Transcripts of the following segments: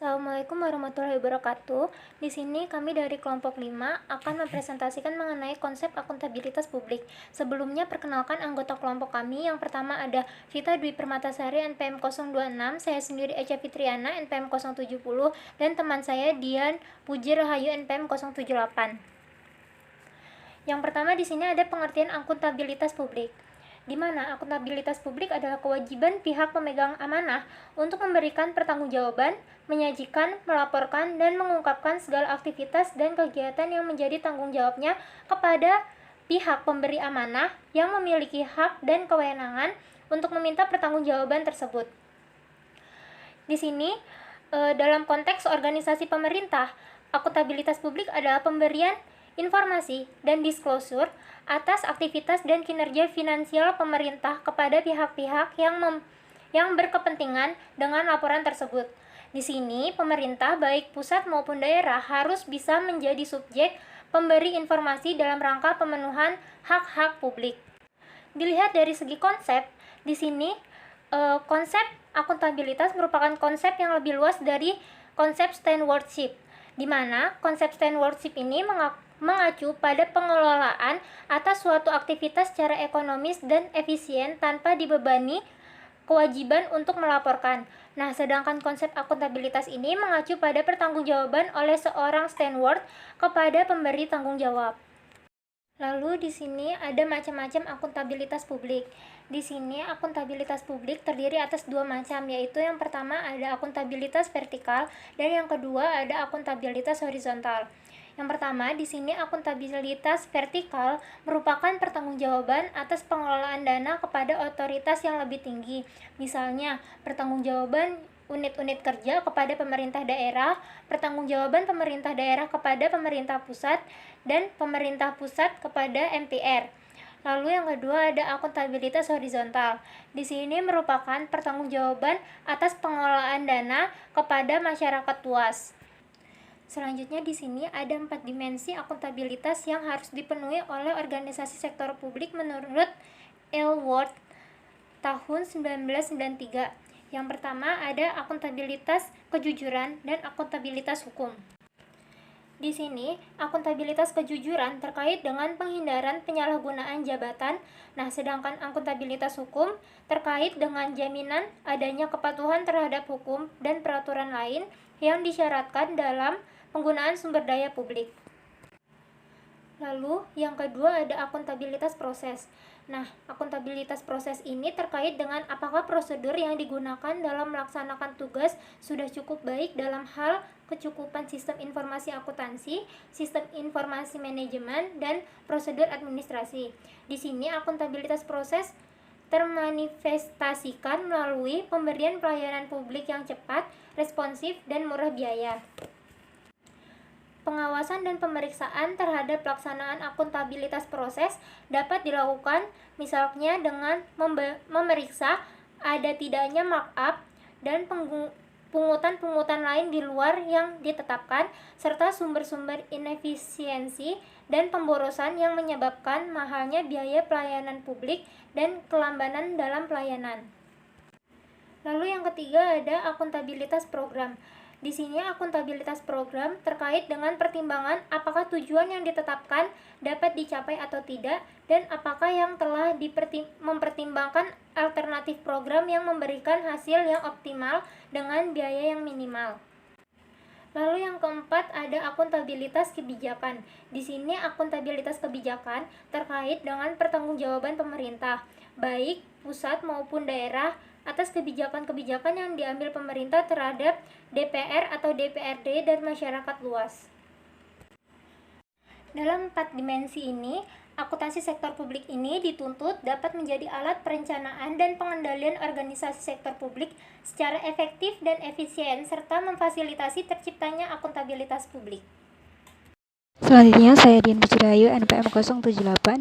Assalamualaikum warahmatullahi wabarakatuh. Di sini kami dari kelompok 5 akan mempresentasikan mengenai konsep akuntabilitas publik. Sebelumnya perkenalkan anggota kelompok kami. Yang pertama ada Vita Dwi Permatasari NPM 026, saya sendiri Echa Fitriana NPM 070, dan teman saya Dian Puji Rahayu NPM 078. Yang pertama di sini ada pengertian akuntabilitas publik, di mana akuntabilitas publik adalah kewajiban pihak pemegang amanah untuk memberikan pertanggungjawaban, menyajikan, melaporkan, dan mengungkapkan segala aktivitas dan kegiatan yang menjadi tanggung jawabnya kepada pihak pemberi amanah yang memiliki hak dan kewenangan untuk meminta pertanggungjawaban tersebut. Di sini, dalam konteks organisasi pemerintah, akuntabilitas publik adalah pemberian informasi dan disclosure atas aktivitas dan kinerja finansial pemerintah kepada pihak-pihak yang berkepentingan dengan laporan tersebut. Di sini, pemerintah baik pusat maupun daerah harus bisa menjadi subjek pemberi informasi dalam rangka pemenuhan hak-hak publik. Dilihat dari segi konsep, di sini konsep akuntabilitas merupakan konsep yang lebih luas dari konsep stewardship, di mana konsep stewardship ini mengacu pada pengelolaan atas suatu aktivitas secara ekonomis dan efisien tanpa dibebani kewajiban untuk melaporkan. Nah, sedangkan konsep akuntabilitas ini mengacu pada pertanggungjawaban oleh seorang steward kepada pemberi tanggung jawab. Lalu di sini ada macam-macam akuntabilitas publik. Di sini akuntabilitas publik terdiri atas dua macam, yaitu yang pertama ada akuntabilitas vertikal dan yang kedua ada akuntabilitas horizontal. Yang pertama, di sini akuntabilitas vertikal merupakan pertanggungjawaban atas pengelolaan dana kepada otoritas yang lebih tinggi. Misalnya, pertanggungjawaban unit-unit kerja kepada pemerintah daerah, pertanggungjawaban pemerintah daerah kepada pemerintah pusat, dan pemerintah pusat kepada MPR. Lalu yang kedua ada akuntabilitas horizontal. Di sini merupakan pertanggungjawaban atas pengelolaan dana kepada masyarakat luas. Selanjutnya di sini ada 4 dimensi akuntabilitas yang harus dipenuhi oleh organisasi sektor publik menurut Ellsworth tahun 1993. Yang pertama ada akuntabilitas kejujuran dan akuntabilitas hukum. Di sini, akuntabilitas kejujuran terkait dengan penghindaran penyalahgunaan jabatan. Nah, sedangkan akuntabilitas hukum terkait dengan jaminan adanya kepatuhan terhadap hukum dan peraturan lain yang disyaratkan dalam penggunaan sumber daya publik. Lalu, yang kedua ada akuntabilitas proses. Nah, akuntabilitas proses ini terkait dengan apakah prosedur yang digunakan dalam melaksanakan tugas sudah cukup baik dalam hal kecukupan sistem informasi akuntansi, sistem informasi manajemen, dan prosedur administrasi. Di sini, akuntabilitas proses termanifestasikan melalui pemberian pelayanan publik yang cepat, responsif, dan murah biaya. Pengawasan dan pemeriksaan terhadap pelaksanaan akuntabilitas proses dapat dilakukan misalnya dengan memeriksa ada tidaknya markup dan pungutan-pungutan lain di luar yang ditetapkan, serta sumber-sumber inefisiensi dan pemborosan yang menyebabkan mahalnya biaya pelayanan publik dan kelambanan dalam pelayanan. Lalu yang ketiga ada akuntabilitas program. Di sini akuntabilitas program terkait dengan pertimbangan apakah tujuan yang ditetapkan dapat dicapai atau tidak, dan apakah yang telah mempertimbangkan alternatif program yang memberikan hasil yang optimal dengan biaya yang minimal. Lalu yang keempat ada akuntabilitas kebijakan. Di sini akuntabilitas kebijakan terkait dengan pertanggungjawaban pemerintah, baik pusat maupun daerah, atas kebijakan-kebijakan yang diambil pemerintah terhadap DPR atau DPRD dan masyarakat luas. Dalam 4 dimensi ini, akuntansi sektor publik ini dituntut dapat menjadi alat perencanaan dan pengendalian organisasi sektor publik secara efektif dan efisien serta memfasilitasi terciptanya akuntabilitas publik. Selanjutnya saya Dian Pujidayu NPM 078.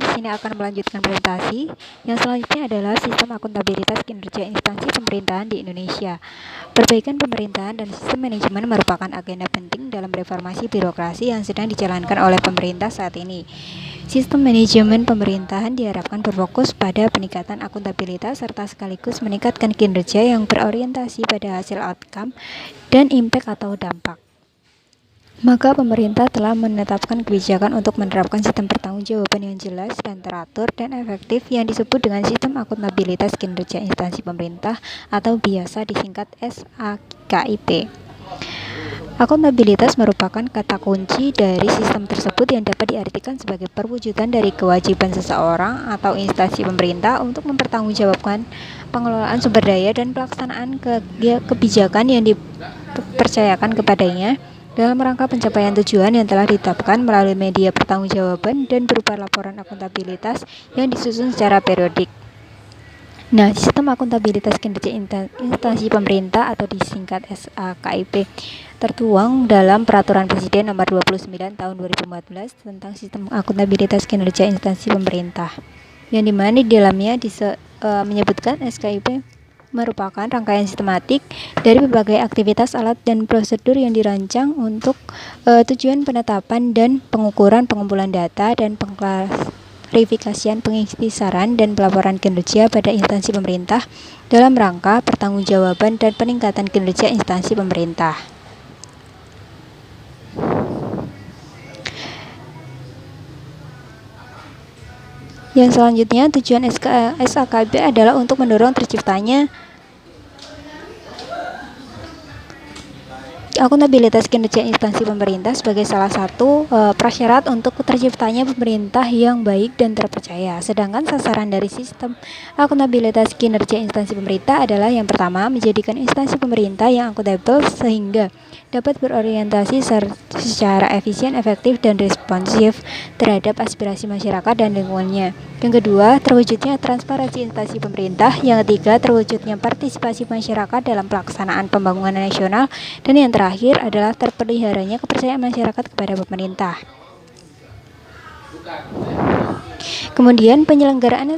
Di sini akan melanjutkan presentasi. Yang selanjutnya adalah sistem akuntabilitas kinerja instansi pemerintahan di Indonesia. Perbaikan pemerintahan dan sistem manajemen merupakan agenda penting dalam reformasi birokrasi yang sedang dijalankan oleh pemerintah saat ini. Sistem manajemen pemerintahan diharapkan berfokus pada peningkatan akuntabilitas serta sekaligus meningkatkan kinerja yang berorientasi pada hasil outcome dan impact atau dampak. Maka pemerintah telah menetapkan kebijakan untuk menerapkan sistem pertanggungjawaban yang jelas dan teratur dan efektif yang disebut dengan sistem akuntabilitas kinerja instansi pemerintah atau biasa disingkat SAKIP. Akuntabilitas merupakan kata kunci dari sistem tersebut yang dapat diartikan sebagai perwujudan dari kewajiban seseorang atau instansi pemerintah untuk mempertanggungjawabkan pengelolaan sumber daya dan pelaksanaan kebijakan yang dipercayakan kepadanya dalam rangka pencapaian tujuan yang telah ditetapkan melalui media pertanggungjawaban dan berupa laporan akuntabilitas yang disusun secara periodik. Nah, sistem akuntabilitas kinerja instansi pemerintah atau disingkat SAKIP tertuang dalam Peraturan Presiden Nomor 29 Tahun 2014 tentang sistem akuntabilitas kinerja instansi pemerintah, yang dimana di dalamnya menyebutkan SKIP merupakan rangkaian sistematik dari berbagai aktivitas, alat, dan prosedur yang dirancang untuk tujuan penetapan dan pengukuran pengumpulan data dan pengklarifikasian pengiktisaran dan pelaporan kinerja pada instansi pemerintah dalam rangka pertanggungjawaban dan peningkatan kinerja instansi pemerintah. Yang selanjutnya, tujuan SAKIP adalah untuk mendorong terciptanya akuntabilitas kinerja instansi pemerintah sebagai salah satu prasyarat untuk terciptanya pemerintah yang baik dan terpercaya. Sedangkan sasaran dari sistem akuntabilitas kinerja instansi pemerintah adalah yang pertama, menjadikan instansi pemerintah yang akuntabel sehingga dapat berorientasi secara efisien, efektif, dan responsif terhadap aspirasi masyarakat dan lingkungannya. Yang kedua, terwujudnya transparansi instansi pemerintah. Yang ketiga, terwujudnya partisipasi masyarakat dalam pelaksanaan pembangunan nasional. Dan yang terakhir adalah terpeliharanya kepercayaan masyarakat kepada pemerintah. Kemudian penyelenggaraan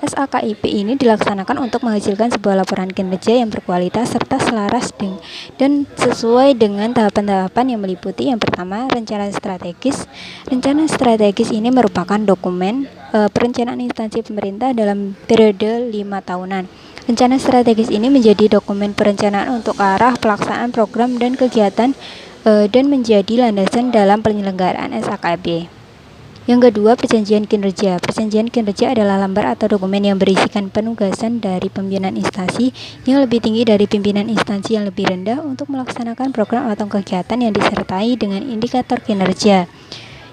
SAKIP ini dilaksanakan untuk menghasilkan sebuah laporan kinerja yang berkualitas serta selaras dan sesuai dengan tahapan-tahapan yang meliputi yang pertama, rencana strategis. Rencana strategis ini merupakan dokumen perencanaan instansi pemerintah dalam periode 5 tahunan. Rencana strategis ini menjadi dokumen perencanaan untuk arah pelaksanaan program dan kegiatan dan menjadi landasan dalam penyelenggaraan SAKIP. Yang kedua, perjanjian kinerja. Perjanjian kinerja adalah lembar atau dokumen yang berisikan penugasan dari pimpinan instansi yang lebih tinggi dari pimpinan instansi yang lebih rendah untuk melaksanakan program atau kegiatan yang disertai dengan indikator kinerja.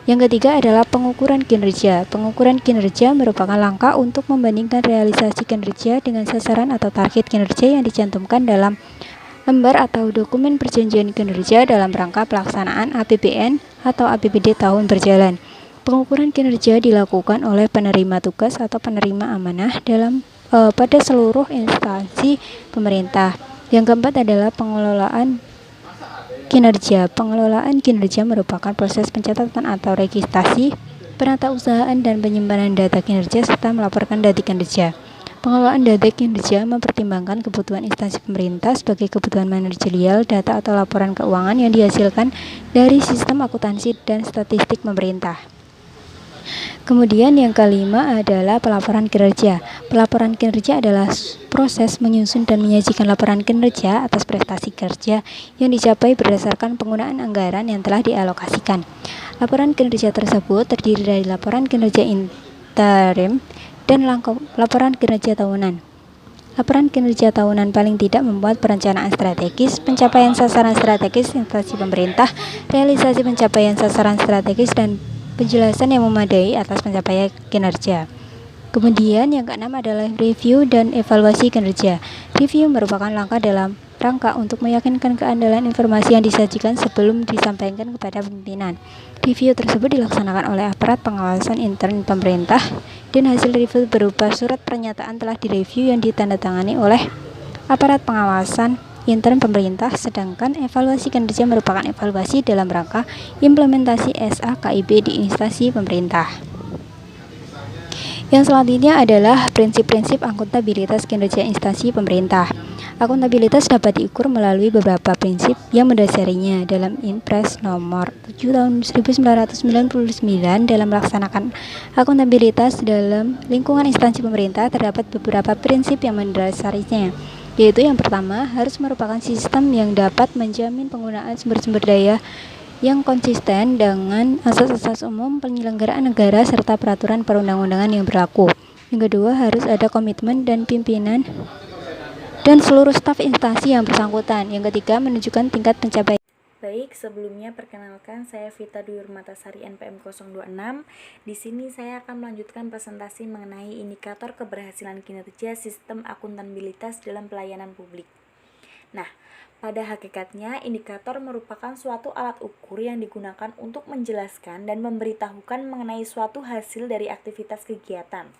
Yang ketiga adalah pengukuran kinerja. Pengukuran kinerja merupakan langkah untuk membandingkan realisasi kinerja dengan sasaran atau target kinerja yang dicantumkan dalam lembar atau dokumen perjanjian kinerja dalam rangka pelaksanaan APBN atau APBD tahun berjalan. Pengukuran kinerja dilakukan oleh penerima tugas atau penerima amanah pada seluruh instansi pemerintah. Yang keempat adalah pengelolaan kinerja. Pengelolaan kinerja merupakan proses pencatatan atau registrasi, penatausahaan dan penyimpanan data kinerja serta melaporkan data kinerja. Pengelolaan data kinerja mempertimbangkan kebutuhan instansi pemerintah sebagai kebutuhan manajerial, data atau laporan keuangan yang dihasilkan dari sistem akuntansi dan statistik pemerintah. Kemudian yang kelima adalah pelaporan kinerja. Pelaporan kinerja adalah proses menyusun dan menyajikan laporan kinerja atas prestasi kerja yang dicapai berdasarkan penggunaan anggaran yang telah dialokasikan. Laporan kinerja tersebut terdiri dari laporan kinerja interim dan laporan kinerja tahunan. Laporan kinerja tahunan paling tidak membuat perencanaan strategis, pencapaian sasaran strategis instansi pemerintah, realisasi pencapaian sasaran strategis, dan penjelasan yang memadai atas pencapaian kinerja. Kemudian yang keenam adalah review dan evaluasi kinerja. Review merupakan langkah dalam rangka untuk meyakinkan keandalan informasi yang disajikan sebelum disampaikan kepada pimpinan. Review tersebut dilaksanakan oleh aparat pengawasan intern pemerintah dan hasil review berupa surat pernyataan telah direview yang ditandatangani oleh aparat pengawasan intern pemerintah, sedangkan evaluasi kinerja merupakan evaluasi dalam rangka implementasi SAKIP di instansi pemerintah. Yang selanjutnya adalah prinsip-prinsip akuntabilitas kinerja instansi pemerintah. Akuntabilitas dapat diukur melalui beberapa prinsip yang mendasarinya dalam Inpres nomor 7 tahun 1999 dalam melaksanakan akuntabilitas dalam lingkungan instansi pemerintah terdapat beberapa prinsip yang mendasarinya, yaitu yang pertama harus merupakan sistem yang dapat menjamin penggunaan sumber-sumber daya yang konsisten dengan asas-asas umum penyelenggaraan negara serta peraturan perundang-undangan yang berlaku. Yang kedua, harus ada komitmen dan pimpinan dan seluruh staf instansi yang bersangkutan. Yang ketiga, menunjukkan tingkat pencapaian. Baik, sebelumnya perkenalkan saya Vita Dwi Urmatasari NPM 026. Di sini saya akan melanjutkan presentasi mengenai indikator keberhasilan kinerja sistem akuntabilitas dalam pelayanan publik. Nah, pada hakikatnya indikator merupakan suatu alat ukur yang digunakan untuk menjelaskan dan memberitahukan mengenai suatu hasil dari aktivitas kegiatan.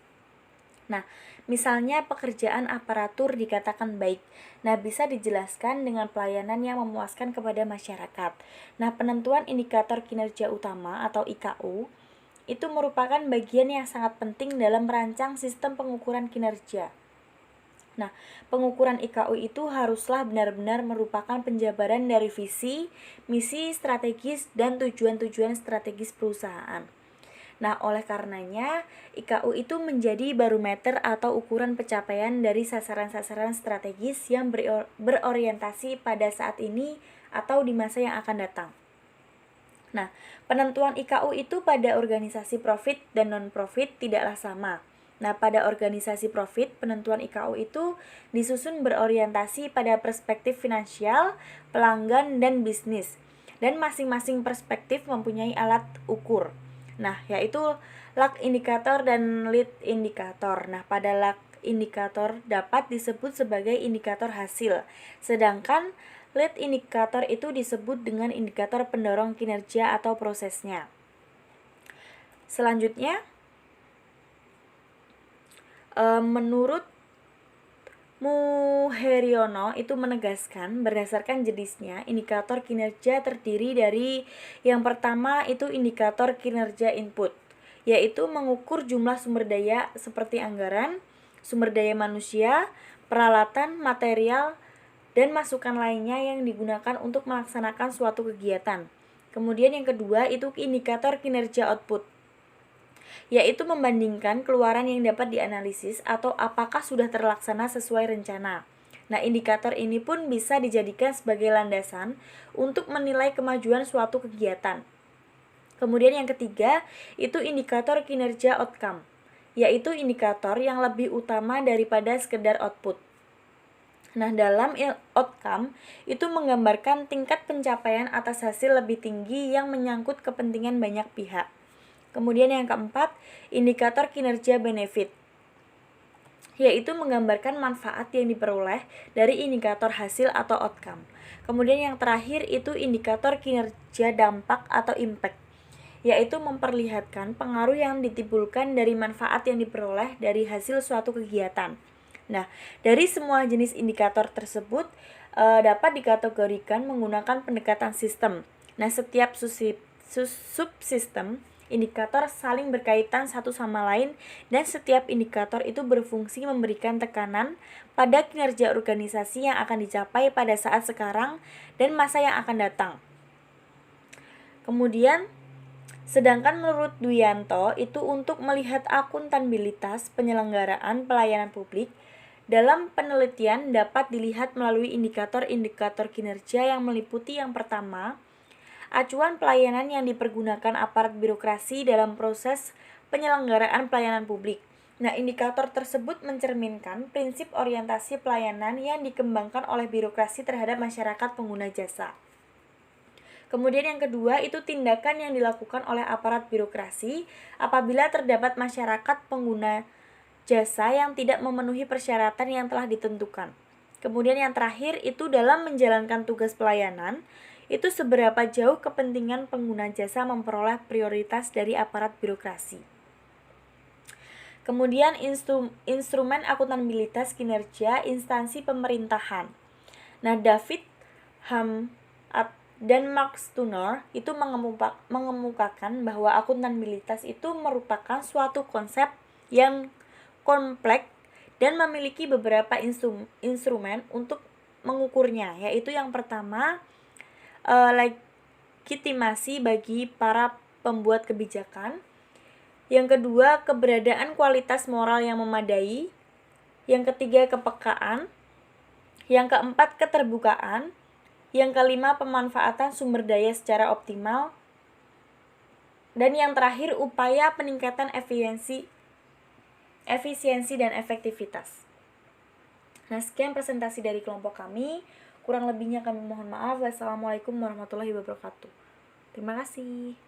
Nah, misalnya pekerjaan aparatur dikatakan baik. Nah, bisa dijelaskan dengan pelayanan yang memuaskan kepada masyarakat. Nah, penentuan indikator kinerja utama atau IKU itu merupakan bagian yang sangat penting dalam merancang sistem pengukuran kinerja. Nah, pengukuran IKU itu haruslah benar-benar merupakan penjabaran dari visi, misi strategis, dan tujuan-tujuan strategis perusahaan. Nah, oleh karenanya, IKU itu menjadi barometer atau ukuran pencapaian dari sasaran-sasaran strategis yang berorientasi pada saat ini atau di masa yang akan datang. Nah, penentuan IKU itu pada organisasi profit dan non-profit tidaklah sama. Nah, pada organisasi profit, penentuan IKU itu disusun berorientasi pada perspektif finansial, pelanggan, dan bisnis. Dan masing-masing perspektif mempunyai alat ukur. Nah, yaitu lag indikator dan lead indikator. Nah, pada lag indikator dapat disebut sebagai indikator hasil, sedangkan lead indikator itu disebut dengan indikator pendorong kinerja atau prosesnya. Selanjutnya, menurut Muheriono itu menegaskan berdasarkan jenisnya indikator kinerja terdiri dari yang pertama itu indikator kinerja input, yaitu mengukur jumlah sumber daya seperti anggaran, sumber daya manusia, peralatan, material, dan masukan lainnya yang digunakan untuk melaksanakan suatu kegiatan. Kemudian yang kedua itu indikator kinerja output, yaitu membandingkan keluaran yang dapat dianalisis atau apakah sudah terlaksana sesuai rencana. Nah, indikator ini pun bisa dijadikan sebagai landasan untuk menilai kemajuan suatu kegiatan. Kemudian yang ketiga, itu indikator kinerja outcome, yaitu indikator yang lebih utama daripada sekedar output. Nah, dalam outcome itu menggambarkan tingkat pencapaian atas hasil lebih tinggi yang menyangkut kepentingan banyak pihak. Kemudian yang keempat, indikator kinerja benefit, yaitu menggambarkan manfaat yang diperoleh dari indikator hasil atau outcome. Kemudian yang terakhir itu indikator kinerja dampak atau impact, yaitu memperlihatkan pengaruh yang ditimbulkan dari manfaat yang diperoleh dari hasil suatu kegiatan. Nah, dari semua jenis indikator tersebut dapat dikategorikan menggunakan pendekatan sistem. Nah, setiap subsistem indikator saling berkaitan satu sama lain dan setiap indikator itu berfungsi memberikan tekanan pada kinerja organisasi yang akan dicapai pada saat sekarang dan masa yang akan datang. Kemudian, sedangkan menurut Duyanto itu untuk melihat akuntabilitas penyelenggaraan pelayanan publik, dalam penelitian dapat dilihat melalui indikator-indikator kinerja yang meliputi yang pertama, acuan pelayanan yang dipergunakan aparat birokrasi dalam proses penyelenggaraan pelayanan publik. Nah, indikator tersebut mencerminkan prinsip orientasi pelayanan yang dikembangkan oleh birokrasi terhadap masyarakat pengguna jasa. Kemudian yang kedua itu tindakan yang dilakukan oleh aparat birokrasi apabila terdapat masyarakat pengguna jasa yang tidak memenuhi persyaratan yang telah ditentukan. Kemudian yang terakhir itu dalam menjalankan tugas pelayanan, itu seberapa jauh kepentingan pengguna jasa memperoleh prioritas dari aparat birokrasi. Kemudian instrumen akuntabilitas kinerja instansi pemerintahan. Nah, David Ham dan Mark Stunner itu mengemukakan bahwa akuntabilitas itu merupakan suatu konsep yang kompleks dan memiliki beberapa instrumen untuk mengukurnya, yaitu yang pertama legitimasi bagi para pembuat kebijakan, yang kedua keberadaan kualitas moral yang memadai, yang ketiga kepekaan, yang keempat keterbukaan, yang kelima pemanfaatan sumber daya secara optimal, dan yang terakhir upaya peningkatan efisiensi dan efektivitas. Nah, sekian presentasi dari kelompok kami. Kurang lebihnya kami mohon maaf. Wassalamualaikum warahmatullahi wabarakatuh. Terima kasih.